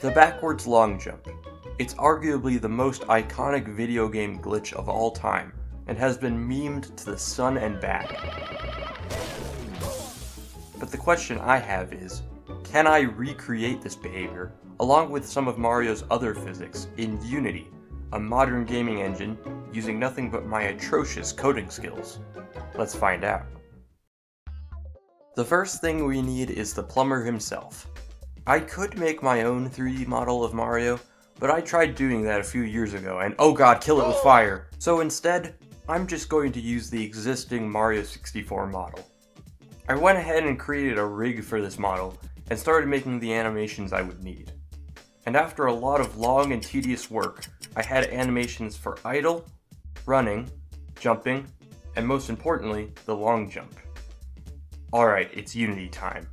The backwards long jump. It's arguably the most iconic video game glitch of all time, and has been memed to the sun and back. But the question I have is, can I recreate this behavior, along with some of Mario's other physics, in Unity, a modern gaming engine using nothing but my atrocious coding skills? Let's find out. The first thing we need is the plumber himself. I could make my own 3D model of Mario, but I tried doing that a few years ago and oh god, kill it with fire! So instead, I'm just going to use the existing Mario 64 model. I went ahead and created a rig for this model, and started making the animations I would need. And after a lot of long and tedious work, I had animations for idle, running, jumping, and most importantly, the long jump. Alright, it's Unity time.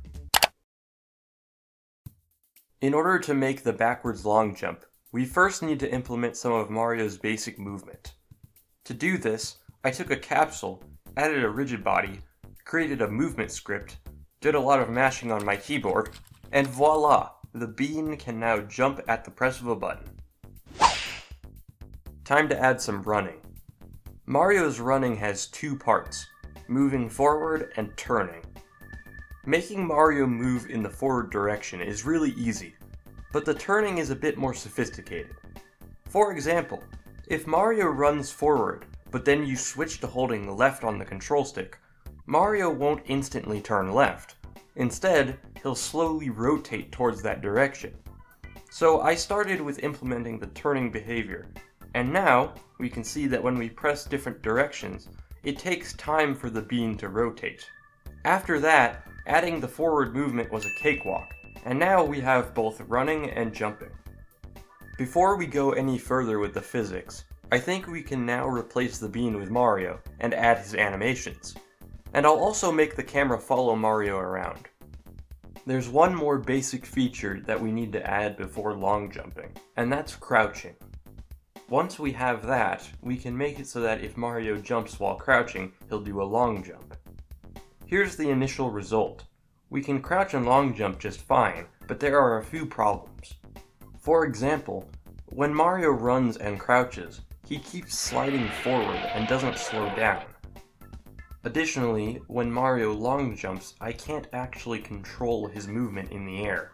In order to make the backwards long jump, we first need to implement some of Mario's basic movement. To do this, I took a capsule, added a rigid body, created a movement script, did a lot of mashing on my keyboard, and voila! The bean can now jump at the press of a button. Time to add some running. Mario's running has two parts, moving forward and turning. Making Mario move in the forward direction is really easy, but the turning is a bit more sophisticated. For example, if Mario runs forward, but then you switch to holding left on the control stick, Mario won't instantly turn left. Instead, he'll slowly rotate towards that direction. So I started with implementing the turning behavior, and now we can see that when we press different directions, it takes time for the bean to rotate. After that, adding the forward movement was a cakewalk, and now we have both running and jumping. Before we go any further with the physics, I think we can now replace the bean with Mario and add his animations. And I'll also make the camera follow Mario around. There's one more basic feature that we need to add before long jumping, and that's crouching. Once we have that, we can make it so that if Mario jumps while crouching, he'll do a long jump. Here's the initial result. We can crouch and long jump just fine, but there are a few problems. For example, when Mario runs and crouches, he keeps sliding forward and doesn't slow down. Additionally, when Mario long jumps, I can't actually control his movement in the air.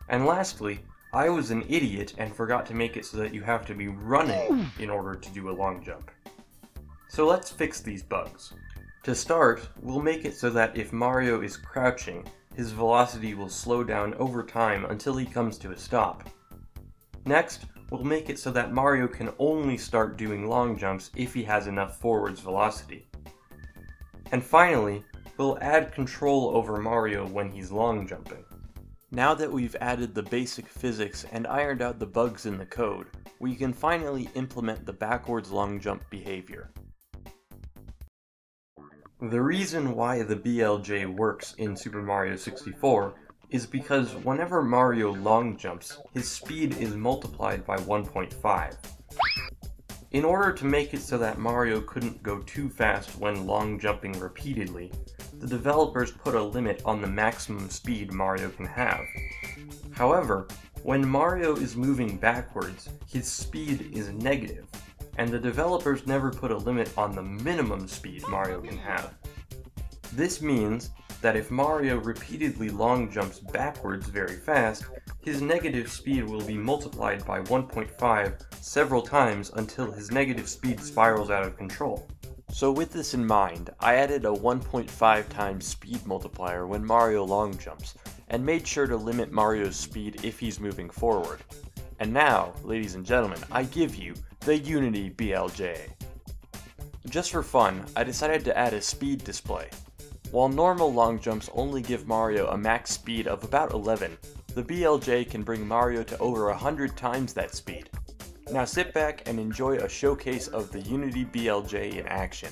And lastly, I was an idiot and forgot to make it so that you have to be running in order to do a long jump. So let's fix these bugs. To start, we'll make it so that if Mario is crouching, his velocity will slow down over time until he comes to a stop. Next, we'll make it so that Mario can only start doing long jumps if he has enough forwards velocity. And finally, we'll add control over Mario when he's long jumping. Now that we've added the basic physics and ironed out the bugs in the code, we can finally implement the backwards long jump behavior. The reason why the BLJ works in Super Mario 64 is because whenever Mario long jumps, his speed is multiplied by 1.5. In order to make it so that Mario couldn't go too fast when long jumping repeatedly, the developers put a limit on the maximum speed Mario can have. However, when Mario is moving backwards, his speed is negative, and the developers never put a limit on the minimum speed Mario can have. This means that if Mario repeatedly long jumps backwards very fast, his negative speed will be multiplied by 1.5 several times until his negative speed spirals out of control. So with this in mind, I added a 1.5 times speed multiplier when Mario long jumps, and made sure to limit Mario's speed if he's moving forward. And now, ladies and gentlemen, I give you the Unity BLJ. Just for fun, I decided to add a speed display. While normal long jumps only give Mario a max speed of about 11, the BLJ can bring Mario to over 100 times that speed. Now sit back and enjoy a showcase of the Unity BLJ in action.